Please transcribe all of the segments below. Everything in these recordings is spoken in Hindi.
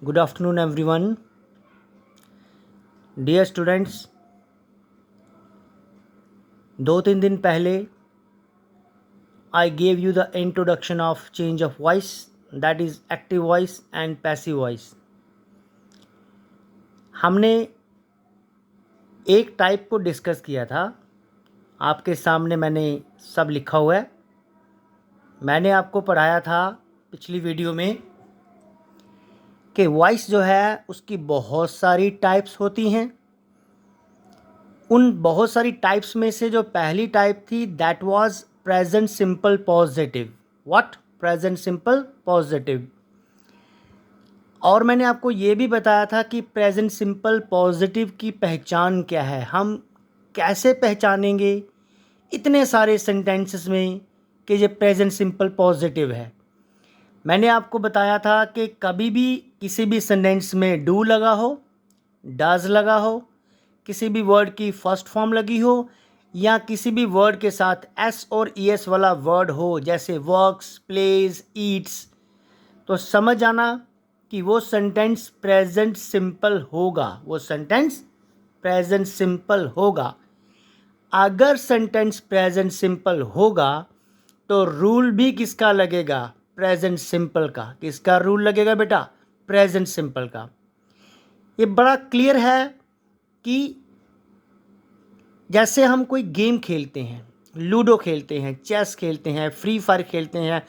Good afternoon, everyone. Dear students, 2-3 दिन पहले I gave you the introduction of change of voice, that is active voice and passive voice. हमने एक टाइप को डिस्कस किया था. आपके सामने मैंने सब लिखा हुआ है. मैंने आपको पढ़ाया था पिछली वीडियो में कि वॉइस जो है उसकी बहुत सारी टाइप्स होती हैं. उन बहुत सारी टाइप्स में से जो पहली टाइप थी that was present simple positive. What? Present simple positive. और मैंने आपको ये भी बताया था कि प्रेजेंट सिंपल पॉजिटिव की पहचान क्या है. हम कैसे पहचानेंगे इतने सारे सेंटेंसेस में कि ये प्रेजेंट सिंपल पॉजिटिव है. मैंने आपको बताया था कि कभी भी किसी भी सेंटेंस में डू लगा हो, डज लगा हो, किसी भी वर्ड की फर्स्ट फॉर्म लगी हो या किसी भी वर्ड के साथ एस और ई एस वाला वर्ड हो जैसे वर्क्स, प्लेज, ईट्स, तो समझ आना कि वो सेंटेंस प्रेजेंट सिंपल होगा. वो सेंटेंस प्रेजेंट सिंपल होगा. अगर सेंटेंस प्रेजेंट सिंपल होगा तो रूल भी किसका लगेगा? प्रेजेंट सिंपल का. किसका रूल लगेगा बेटा? प्रेजेंट सिंपल का. ये बड़ा क्लियर है कि जैसे हम कोई गेम खेलते हैं, लूडो खेलते हैं, चेस खेलते हैं, फ्री फायर खेलते हैं,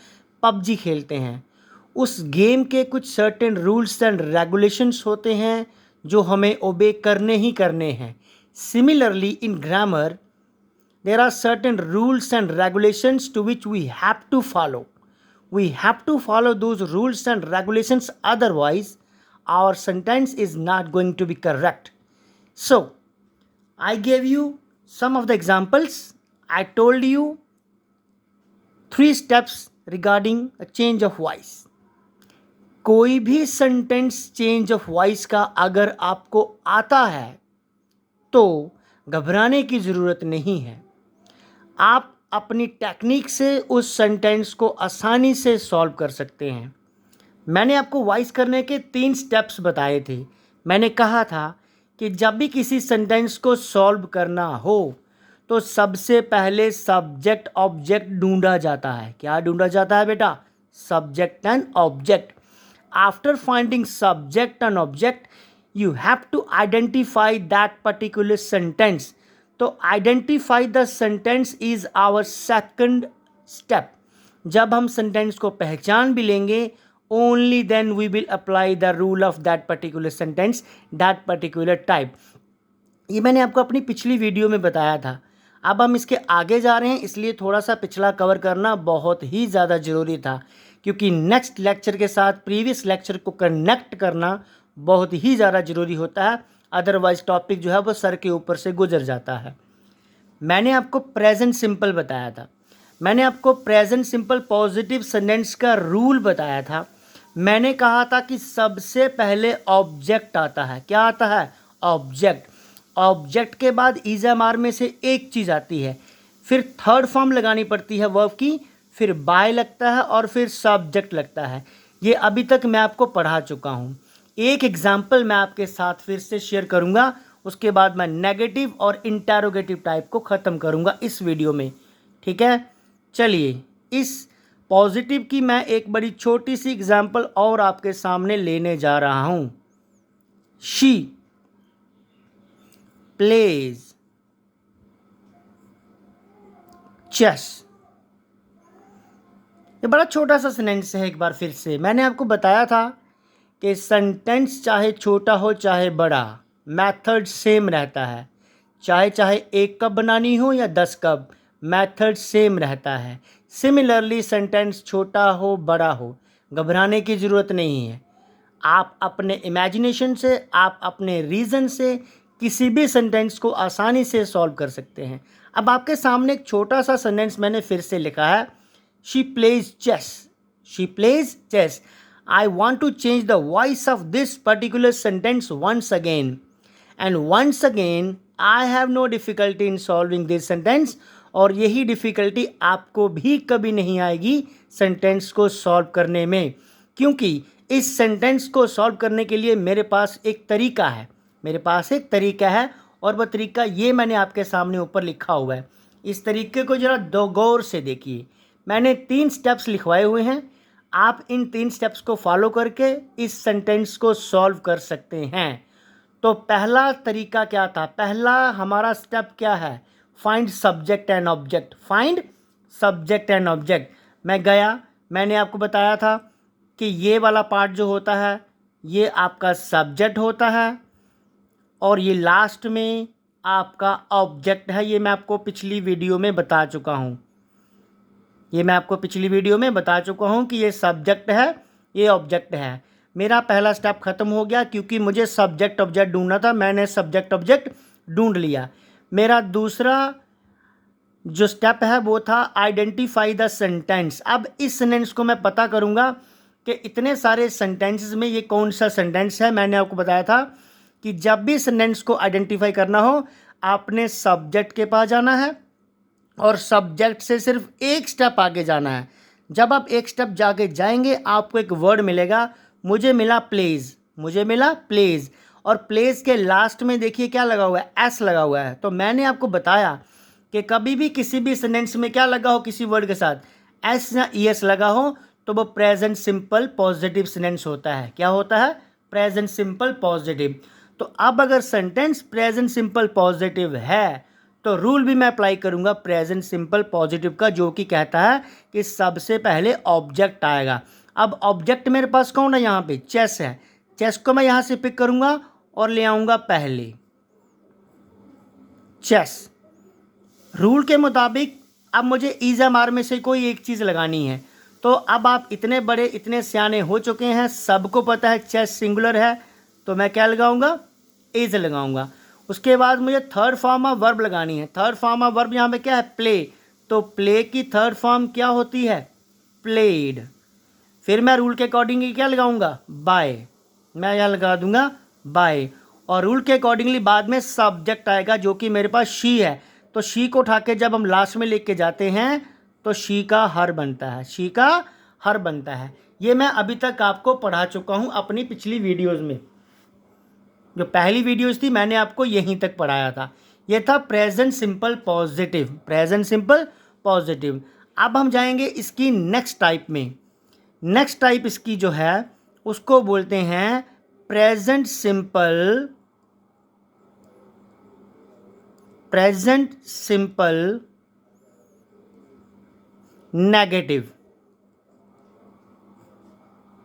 पबजी खेलते हैं, उस गेम के कुछ सर्टेन रूल्स एंड रेगुलेशंस होते हैं जो हमें ओबे करने ही करने हैं. Similarly in grammar there are certain rules and regulations to which we have to follow. We have to follow those rules and regulations, otherwise our sentence is not going to be correct. So I gave you some of the examples. I told you 3 steps regarding a change of voice. कोई भी सेंटेंस चेंज ऑफ वॉइस का अगर आपको आता है तो घबराने की ज़रूरत नहीं है. आप अपनी टेक्निक से उस सेंटेंस को आसानी से सॉल्व कर सकते हैं. मैंने आपको वॉइस करने के 3 स्टेप्स बताए थे. मैंने कहा था कि जब भी किसी सेंटेंस को सॉल्व करना हो तो सबसे पहले सब्जेक्ट ऑब्जेक्ट ढूंढा जाता है. क्या ढूंढा जाता है बेटा? Subject and object. After finding subject and object you have to identify that particular sentence. तो identify the sentence is our second step. जब हम सेंटेंस को पहचान भी लेंगे only then we will apply the rule of that particular sentence, that particular type. ये मैंने आपको अपनी पिछली वीडियो में बताया था. अब हम इसके आगे जा रहे हैं, इसलिए थोड़ा सा पिछला कवर करना बहुत ही ज़्यादा ज़रूरी था क्योंकि नेक्स्ट लेक्चर के साथ प्रीवियस लेक्चर को कनेक्ट करना बहुत ही ज़्यादा ज़रूरी होता है. अदरवाइज टॉपिक जो है वो सर के ऊपर से गुजर जाता है. मैंने आपको प्रेजेंट सिंपल बताया था. मैंने आपको प्रेजेंट सिंपल पॉजिटिव सेंटेंस का रूल बताया था. मैंने कहा था कि सबसे पहले ऑब्जेक्ट आता है. क्या आता है? ऑब्जेक्ट. ऑब्जेक्ट के बाद इज़-एम-आर में से एक चीज़ आती है, फिर थर्ड फॉर्म लगानी पड़ती है वर्ब की, फिर बाय लगता है और फिर सब्जेक्ट लगता है. ये अभी तक मैं आपको पढ़ा चुका हूँ. एक एग्जाम्पल मैं आपके साथ फिर से शेयर करूंगा, उसके बाद मैं नेगेटिव और इंटेरोगेटिव टाइप को ख़त्म करूंगा इस वीडियो में. ठीक है, चलिए इस पॉजिटिव की मैं एक बड़ी छोटी सी एग्जाम्पल और आपके सामने लेने जा रहा हूं. She plays chess. ये बड़ा छोटा सा सेंटेंस है. एक बार फिर से मैंने आपको बताया था कि सेंटेंस चाहे छोटा हो चाहे बड़ा, मेथड सेम रहता है. चाहे 1 कप बनानी हो या 10 कप, मेथड सेम रहता है. सिमिलरली सेंटेंस छोटा हो बड़ा हो, घबराने की ज़रूरत नहीं है. आप अपने इमेजिनेशन से, आप अपने रीज़न से किसी भी सेंटेंस को आसानी से सॉल्व कर सकते हैं. अब आपके सामने एक छोटा सा सेंटेंस मैंने फिर से लिखा है. She plays chess. She plays chess. I want to change the voice of this particular sentence once again. And once again, I have no difficulty in solving this sentence. और यही डिफ़िकल्टी आपको भी कभी नहीं आएगी सेंटेंस को सॉल्व करने में, क्योंकि इस सेंटेंस को सॉल्व करने के लिए मेरे पास एक तरीका है और वह तरीका ये मैंने आपके सामने ऊपर लिखा हुआ है। इस तरीके को ज़रा दो गौर से देखिए। मैंने 3 स्टेप्स लिखवाए हुए हैं। आप इन 3 स्टेप्स को फॉलो करके इस सेंटेंस को सॉल्व कर सकते हैं। तो पहला तरीका क्या था? पहला हमारा स्टेप क्या है? Find subject and object. Find subject and object. मैं गया, मैंने आपको बताया था कि ये वाला पार्ट जो होता है ये आपका सब्जेक्ट होता है और ये लास्ट में आपका ऑब्जेक्ट है। ये मैं आपको पिछली वीडियो में बता चुका हूँ कि ये सब्जेक्ट है, ये ऑब्जेक्ट है। मेरा पहला स्टेप ख़त्म हो गया क्योंकि मुझे सब्जेक्ट ऑब्जेक्ट ढूंढना था। मैंने सब्जेक्ट ऑब्जेक्ट ढूंढ लिया। मेरा दूसरा जो स्टेप है वो था आइडेंटिफाई द सेंटेंस। अब इस सेंटेंस को मैं पता करूँगा कि इतने सारे सेंटेंसेस में ये कौन सा सेंटेंस है। मैंने आपको बताया था कि जब भी सेंटेंस को आइडेंटिफाई करना हो आपने सब्जेक्ट के पास जाना है और सब्जेक्ट से सिर्फ एक स्टेप आगे जाना है। जब आप एक स्टेप जाके जाएंगे आपको एक वर्ड मिलेगा। मुझे मिला प्लेज और प्लेज के लास्ट में देखिए क्या लगा हुआ है? एस लगा हुआ है। तो मैंने आपको बताया कि कभी भी किसी भी सेंटेंस में क्या लगा हो किसी वर्ड के साथ एस या ई एस लगा हो तो वो प्रेजेंट सिंपल पॉजिटिव सेंटेंस होता है। क्या होता है? Present simple positive. तो अब अगर सेंटेंस प्रेजेंट सिंपल पॉजिटिव है तो रूल भी मैं अप्लाई करूंगा प्रेजेंट सिंपल पॉजिटिव का, जो कि कहता है कि सबसे पहले ऑब्जेक्ट आएगा। अब ऑब्जेक्ट मेरे पास कौन है? यहाँ पे चेस है। चेस को मैं यहाँ से पिक करूंगा और ले आऊँगा पहले चेस। रूल के मुताबिक अब इज एम आर में से कोई एक चीज़ लगानी है। तो अब आप इतने बड़े इतने सियाने हो चुके हैं, सबको पता है चेस सिंगुलर है, तो मैं क्या लगाऊंगा? इज लगाऊंगा। उसके बाद मुझे थर्ड फॉर्म ऑफ वर्ब लगानी है। थर्ड फॉर्म ऑफ वर्ब यहाँ पे क्या है? प्ले। तो प्ले की थर्ड फॉर्म क्या होती है? प्लेड। फिर मैं रूल के अकॉर्डिंगली क्या लगाऊंगा? बाय। मैं यहाँ लगा दूंगा बाय। और रूल के अकॉर्डिंगली बाद में सब्जेक्ट आएगा जो कि मेरे पास शी है। तो शी को उठा के जब हम लास्ट में लेके जाते हैं तो शी का हर बनता है। ये मैं अभी तक आपको पढ़ा चुका हूँ अपनी पिछली वीडियोज़ में। जो पहली वीडियोज़ थी मैंने आपको यहीं तक पढ़ाया था। ये था प्रेजेंट सिंपल पॉजिटिव। अब हम जाएंगे इसकी नेक्स्ट टाइप में। नेक्स्ट टाइप इसकी जो है उसको बोलते हैं present simple negative.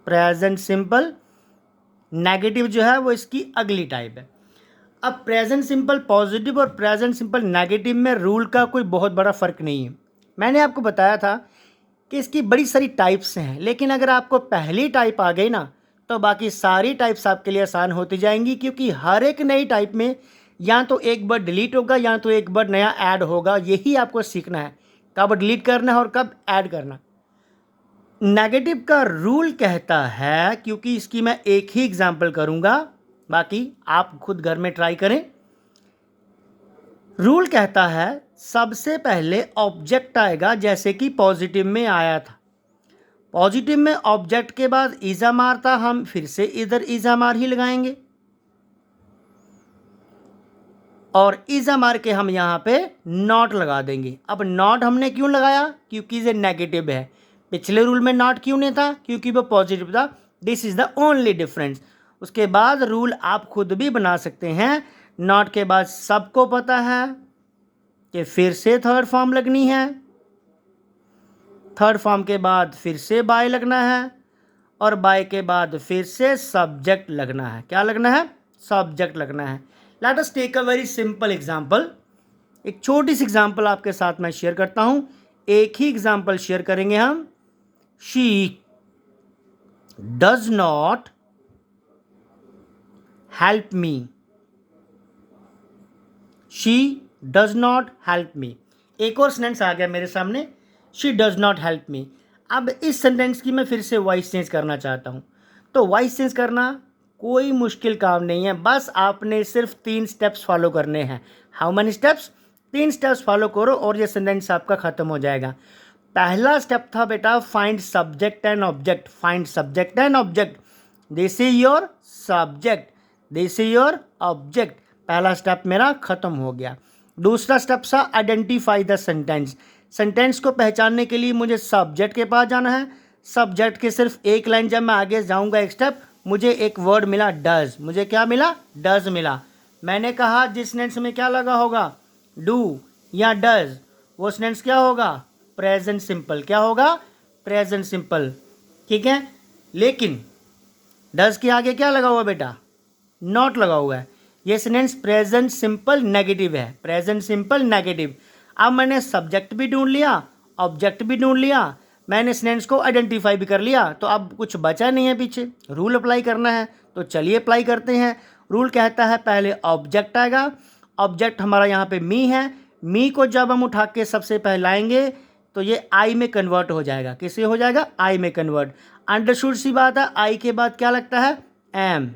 Present simple negative जो है वो इसकी अगली टाइप है। अब प्रेजेंट सिंपल पॉजिटिव और प्रेजेंट सिंपल नेगेटिव में रूल का कोई बहुत बड़ा फ़र्क नहीं है। मैंने आपको बताया था कि इसकी बड़ी सारी टाइप्स हैं, लेकिन अगर आपको पहली टाइप आ गई ना तो बाकी सारी टाइप्स आपके लिए आसान होती जाएंगी, क्योंकि हर एक नई टाइप में या तो एक वर्ड डिलीट होगा या तो एक वर्ड नया ऐड होगा। यही आपको सीखना है, कब डिलीट करना है और कब ऐड करना। नेगेटिव का रूल कहता है, क्योंकि इसकी मैं एक ही एग्जांपल करूंगा, बाकी आप खुद घर में ट्राई करें। रूल कहता है सबसे पहले ऑब्जेक्ट आएगा, जैसे कि पॉजिटिव में आया था। पॉजिटिव में ऑब्जेक्ट के बाद इज़ामार था, हम फिर से इधर इज़ामार ही लगाएंगे और इज़ामार के हम यहाँ पे नॉट लगा देंगे। अब नॉट हमने क्यों लगाया? क्योंकि ये नेगेटिव है। पिछले रूल में नॉट क्यों नहीं था? क्योंकि वो पॉजिटिव था। This is the only difference. उसके बाद रूल आप खुद भी बना सकते हैं। नॉट के बाद सबको पता है कि फिर से थर्ड फॉर्म लगनी है, थर्ड फॉर्म के बाद फिर से बाय लगना है और बाय के बाद फिर से सब्जेक्ट लगना है। क्या लगना है? सब्जेक्ट लगना है। Let us take a very simple example. एक छोटी सी एग्जांपल आपके साथ मैं शेयर करता हूं। एक ही एग्जांपल शेयर करेंगे हम। She does not help me. She does not help me. एक और सेंटेंस आ गया मेरे सामने, she does not help me. अब इस सेंटेंस की मैं फिर से वॉइस चेंज करना चाहता हूँ। तो वॉइस चेंज करना कोई मुश्किल काम नहीं है, बस आपने सिर्फ 3 स्टेप्स फॉलो करने हैं। How many steps? 3 steps follow करो और ये सेंटेंस आपका ख़त्म हो जाएगा। पहला स्टेप था बेटा find subject and object. Find subject and object. This is your subject, this is your object. पहला स्टेप मेरा खत्म हो गया। दूसरा स्टेप था आइडेंटिफाई द सेंटेंस। सेंटेंस को पहचानने के लिए मुझे सब्जेक्ट के पास जाना है। सब्जेक्ट के सिर्फ एक लाइन जब मैं आगे जाऊंगा एक स्टेप, मुझे एक वर्ड मिला डज। मुझे क्या मिला? डज मिला। मैंने कहा जिस सेंटेंस में क्या लगा होगा, डू या डज, वो सेंटेंस क्या होगा? Present simple. क्या होगा? Present simple. ठीक है, लेकिन डज के आगे क्या लगा हुआ बेटा? नॉट लगा हुआ है। ये सेंटेंस प्रेजेंट सिंपल नेगेटिव है, प्रेजेंट सिंपल नेगेटिव। अब मैंने सब्जेक्ट भी ढूंढ लिया, ऑब्जेक्ट भी ढूंढ लिया, मैंने सेंटेंस को आइडेंटिफाई भी कर लिया, तो अब कुछ बचा नहीं है पीछे, रूल अप्लाई करना है। तो चलिए अप्लाई करते हैं। रूल कहता है पहले ऑब्जेक्ट आएगा। ऑब्जेक्ट हमारा यहाँ पे मी है। मी को जब हम उठा के सबसे पहले लाएंगे तो ये आई में कन्वर्ट हो जाएगा। किससे हो जाएगा? आई में कन्वर्ट। अंडरस्टूड सी बात है। आई के बाद क्या लगता है? Am,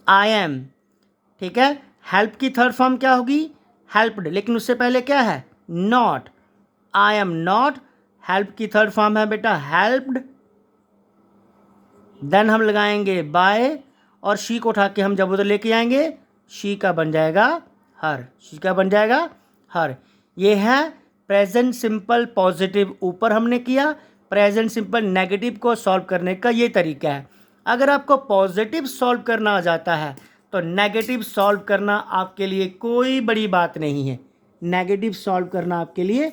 I am. ठीक है। हेल्प की थर्ड फॉर्म क्या होगी? हेल्प्ड। लेकिन उससे पहले क्या है? Not. I am not. Help की थर्ड फॉर्म है बेटा हेल्प्ड। देन हम लगाएंगे बाय, और शी को उठा के हम जब उधर लेके आएंगे, शी का बन जाएगा हर। शी का बन जाएगा हर। ये है प्रेजेंट सिंपल पॉजिटिव ऊपर हमने किया। प्रेजेंट सिंपल नेगेटिव को सॉल्व करने का ये तरीका है। अगर आपको पॉजिटिव सॉल्व करना आ जाता है तो नेगेटिव सॉल्व करना आपके लिए कोई बड़ी बात नहीं है। नेगेटिव सॉल्व करना आपके लिए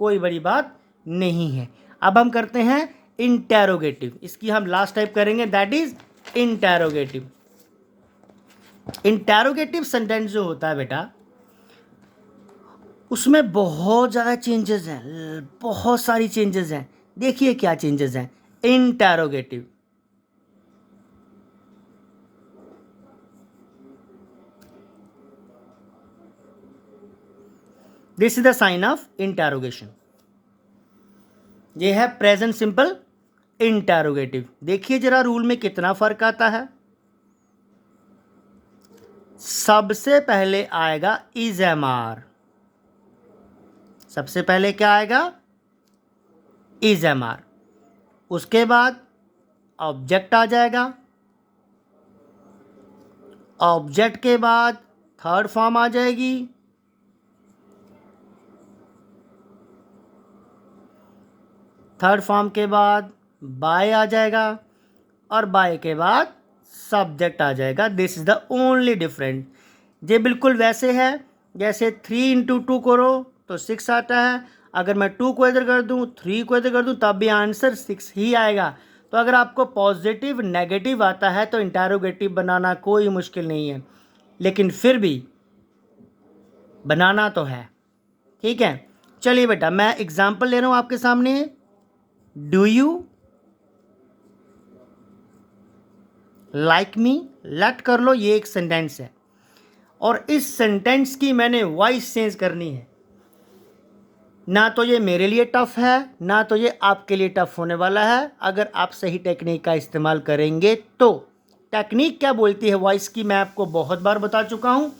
कोई बड़ी बात नहीं है। अब हम करते हैं इंटेरोगेटिव। इसकी हम लास्ट टाइप करेंगे, that is interrogative. Interrogative sentence जो होता है बेटा, उसमें बहुत ज़्यादा चेंजेस हैं, बहुत सारी चेंजेस हैं। देखिए क्या चेंजेस हैं। Interrogative, this is the sign of interrogation. ये है प्रेजेंट सिंपल इंटेरोगेटिव। देखिए जरा रूल में कितना फर्क आता है। सबसे पहले आएगा इज एम आर। सबसे पहले क्या आएगा? Is am are. उसके बाद ऑब्जेक्ट आ जाएगा। ऑब्जेक्ट के बाद थर्ड फॉर्म आ जाएगी। थर्ड फॉर्म के बाद बाय आ जाएगा, और बाय के बाद सब्जेक्ट आ जाएगा। This is the only different. ये बिल्कुल वैसे है जैसे 3 इंटू 2 करो तो 6 आता है। अगर मैं 2 को इधर कर दूं, 3 को इधर कर दूं, तब भी आंसर 6 ही आएगा। तो अगर आपको पॉजिटिव नेगेटिव आता है तो इंटेरोगेटिव बनाना कोई मुश्किल नहीं है, लेकिन फिर भी बनाना तो है। ठीक है, चलिए बेटा मैं एग्जाम्पल ले रहा हूं आपके सामने। Do you like me? लेट कर लो, ये एक सेंटेंस है, और इस सेंटेंस की मैंने वॉइस चेंज करनी है। ना तो ये मेरे लिए टफ है, ना तो ये आपके लिए टफ होने वाला है, अगर आप सही टेक्निक का इस्तेमाल करेंगे तो। टेक्निक क्या बोलती है वॉइस की, मैं आपको बहुत बार बता चुका हूँ।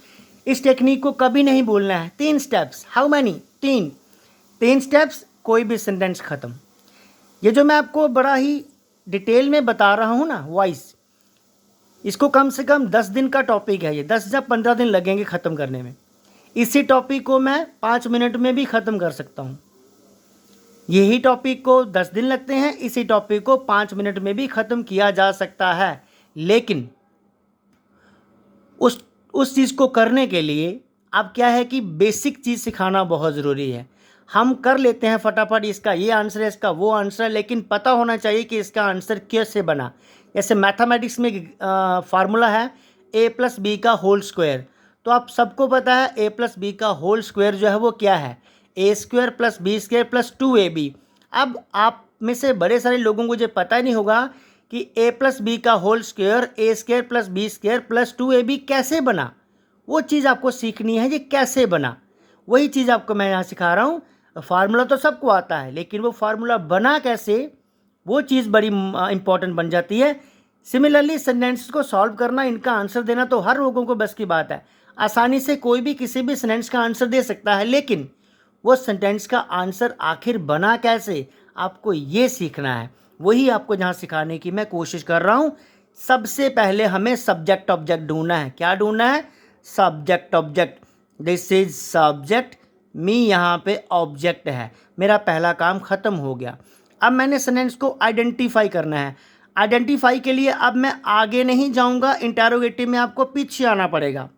इस टेक्निक को कभी नहीं भूलना है। 3 स्टेप्स। How many? 3 स्टेप्स, कोई भी सेंटेंस ख़त्म। ये जो मैं आपको बड़ा ही डिटेल में बता रहा हूँ ना वॉइस, इसको कम से कम 10 दिन का टॉपिक है ये। 10 या 15 दिन लगेंगे ख़त्म करने में। इसी टॉपिक को मैं 5 मिनट में भी ख़त्म कर सकता हूँ। यही टॉपिक को 10 दिन लगते हैं, इसी टॉपिक को 5 मिनट में भी ख़त्म किया जा सकता है। लेकिन उस चीज़ को करने के लिए अब क्या है कि बेसिक चीज़ सिखाना बहुत ज़रूरी है। हम कर लेते हैं फटाफट, इसका ये आंसर है, इसका वो आंसर है, लेकिन पता होना चाहिए कि इसका आंसर कैसे बना। जैसे मैथमेटिक्स में फार्मूला है a+b का होल स्क्वायर। तो आप सबको पता है a+b का होल स्क्वायर जो है वो क्या है? a² + b² + 2ab। अब आप में से बड़े सारे लोगों को ये पता ही नहीं होगा कि a+b का whole square a² + b² + 2ab कैसे बना। वो चीज़ आपको सीखनी है, ये कैसे बना, वही चीज़ आपको मैं यहाँ सिखा रहा हूँ। फार्मूला तो सबको आता है, लेकिन वो फार्मूला बना कैसे, वो चीज़ बड़ी इंपॉर्टेंट बन जाती है। सिमिलरली सेंटेंस को सॉल्व करना, इनका आंसर देना तो हर लोगों को बस की बात है। आसानी से कोई भी किसी भी सेंटेंस का आंसर दे सकता है, लेकिन वो सेंटेंस का आंसर आखिर बना कैसे, आपको ये सीखना है। वही आपको जहाँ सिखाने की मैं कोशिश कर रहा हूँ। सबसे पहले हमें सब्जेक्ट ऑब्जेक्ट ढूंढना है। क्या ढूंढना है? Subject object. This is subject, me यहाँ पे ऑब्जेक्ट है। मेरा पहला काम खत्म हो गया। अब मैंने सेंटेंस को आइडेंटिफाई करना है। आइडेंटिफाई के लिए अब मैं आगे नहीं जाऊँगा, इंटरोगेटिव में आपको पीछे आना पड़ेगा।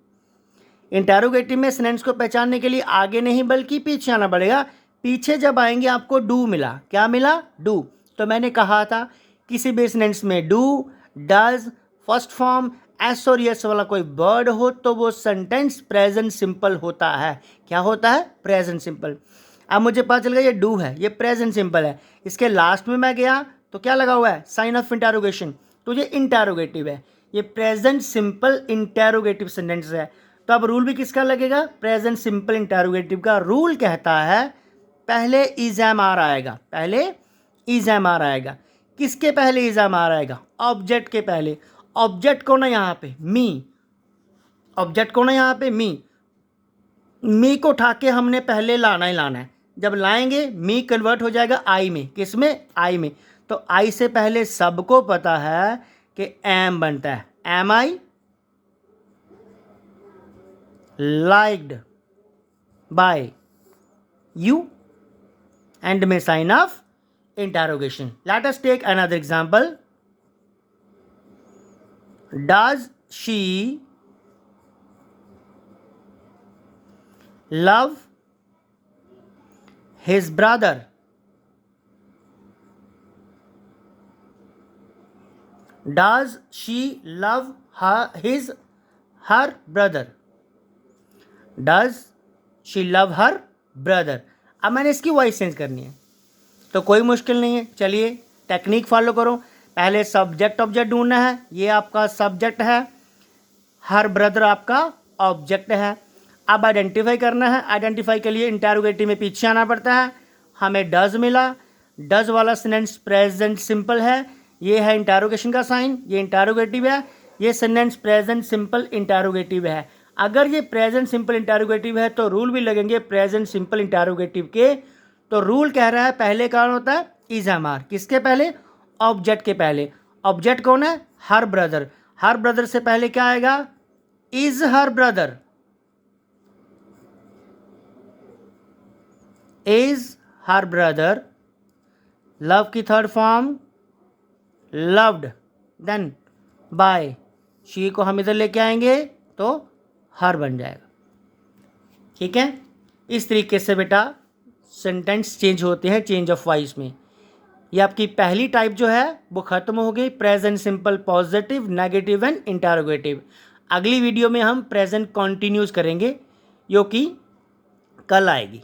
इंटरोगेटिव में सेंटेंस को पहचानने के लिए आगे नहीं बल्कि पीछे आना पड़ेगा। पीछे जब आएंगे आपको डू मिला। क्या मिला? डू। तो मैंने कहा था किसी भी सेंटेंस में do, does, first form, S और यस वाला कोई वर्ड हो तो वो सेंटेंस प्रेजेंट सिंपल होता है। क्या होता है? Present simple. अब मुझे पता चल गया ये डू है, ये प्रेजेंट सिंपल है। इसके लास्ट में मैं गया तो क्या लगा हुआ है? Sign of interrogation. तो ये इंटरोगेटिव है, ये प्रेजेंट सिंपल इंटरोगेटिव सेंटेंस है। तो अब रूल भी किसका लगेगा? प्रेजेंट सिंपल इंटरोगेटिव का रूल कहता है पहले इज एम आर आएगा। पहले इज एम आर आएगा। किसके पहले इज एम आर आएगा? ऑब्जेक्ट के पहले। ऑब्जेक्ट कौन है यहाँ पे? मी। ऑब्जेक्ट कौन है यहाँ पे? मी। मी को उठा के हमने पहले लाना ही लाना है। जब लाएंगे मी कन्वर्ट हो जाएगा आई में। किस में? आई में। तो आई से पहले सबको पता है कि एम बनता है। Am I liked by you, and में sign of interrogation. Let us take another example. Does she love his brother? Does she love her brother? Does she love her brother? अब मैंने इसकी वॉइस चेंज करनी है तो कोई मुश्किल नहीं है। चलिए टेक्निक फॉलो करो। पहले सब्जेक्ट ऑब्जेक्ट ढूंढना है। ये आपका सब्जेक्ट है, हर ब्रदर आपका ऑब्जेक्ट है। अब आइडेंटिफाई करना है। आइडेंटिफाई के लिए इंटरोगेटिव में पीछे आना पड़ता है। हमें डज मिला। डज वाला सेंटेंस प्रेजेंट सिंपल है। ये है इंटरोगेशन का साइन, ये इंटरोगेटिव है। ये सेंटेंस प्रेजेंट सिंपल इंटरोगेटिव है। अगर ये प्रेजेंट सिंपल इंटरोगेटिव है तो रूल भी लगेंगे प्रेजेंट सिंपल इंटरोगेटिव के। तो रूल कह रहा है पहले कौन होता है? Is am are. किसके पहले? ऑब्जेक्ट के पहले। ऑब्जेक्ट कौन है? Her brother. हर ब्रदर से पहले क्या आएगा? Is her brother. Is her brother. Love की third form loved, then by. She को हम इधर लेके आएंगे तो हर बन जाएगा। ठीक है, इस तरीके से बेटा सेंटेंस चेंज होते हैं चेंज ऑफ वॉइस में। ये आपकी पहली टाइप जो है वो खत्म हो गई, present simple positive, negative and interrogative. अगली वीडियो में हम प्रेजेंट कॉन्टिन्यूस करेंगे जो कि कल आएगी।